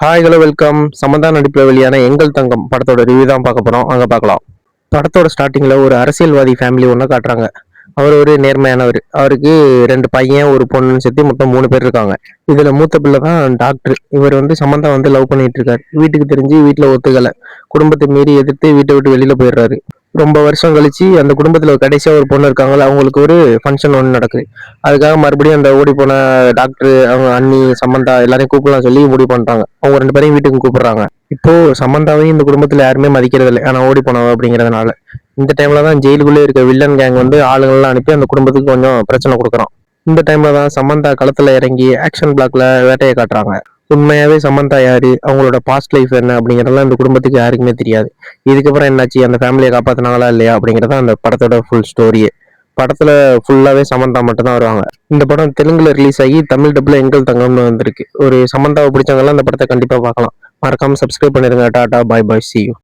Hi hello welcome. Samantha நடிப்பில் வெளியான எங்கள் தங்கம் படத்தோட ரிவ்யூ தான் பார்க்க போகிறோம். அங்கே பார்க்கலாம். படத்தோட ஸ்டார்டிங்கில் ஒரு அரசியல்வாதி ஃபேமிலி ஒன்று காட்டுறாங்க. அவர் ஒரு நேர்மையானவர். அவருக்கு 2 பையன் ஒரு பொண்ணுன்னு சேர்த்து மொத்தம் 3 பேர் இருக்காங்க. இதில் மூத்த பிள்ளை தான் டாக்டர். இவர் சமந்தா லவ் பண்ணிட்டு இருக்காரு. வீட்டுக்கு தெரிஞ்சு வீட்டில் ஒத்துக்கலை. குடும்பத்தை மீறி எதிர்த்து வீட்டை விட்டு வெளியில் போயிடுறாரு. ரொம்ப வருஷம் கழிச்சு அந்த குடும்பத்தில் கடைசியாக ஒரு பொண்ணு இருக்காங்களா, அவங்களுக்கு ஒரு ஃபங்க்ஷன் ஒன்று நடக்குது. அதுக்காக மறுபடியும் அந்த ஓடி போன டாக்டர், அவங்க அண்ணி சமந்தா எல்லாரையும் கூப்பிடலாம் சொல்லி முடிவு பண்ணிட்டாங்க. அவங்க 2 பேரையும் வீட்டுக்கு கூப்பிடுறாங்க. இப்போ சமந்தாவையும் இந்த குடும்பத்தில் யாருமே மதிக்கிறது இல்லை, ஆனால் ஓடி போனவ அப்படிங்கிறதுனால. இந்த டைம்ல தான் ஜெயிலுக்குள்ளே இருக்க வில்லன் கேங் ஆளுங்கள்லாம் அனுப்பி அந்த குடும்பத்துக்கு கொஞ்சம் பிரச்சனை கொடுக்குறான். இந்த டைம்ல தான் சமந்தா களத்துல இறங்கி ஆக்ஷன் பிளாக்ல வேட்டையை காட்டுறாங்க. உண்மையாவே சமந்தா யாரு, அவங்களோட பாஸ்ட் லைஃப் என்ன அப்படிங்கறதெல்லாம் இந்த குடும்பத்துக்கு யாருக்குமே தெரியாது. இதுக்கப்புறம் என்னாச்சு, அந்த ஃபேமிலியை காப்பாத்தினாங்களா இல்லையா அப்படிங்கறத அந்த படத்தோட ஃபுல் ஸ்டோரியே. படத்துல ஃபுல்லாவே சமந்தா மட்டும் தான் வருவாங்க. இந்த படம் தெலுங்குல ரிலீஸ் ஆகி தமிழ் டப்ல எங்கள் தங்கம்னு வந்திருக்கு. ஒரு சமந்தாவை பிடிச்சவங்க எல்லாம் இந்த படத்தை கண்டிப்பா பார்க்கலாம். மறக்காம சப்ஸ்கிரைப் பண்ணிருங்க. டாடா, பாய் பாய், see you.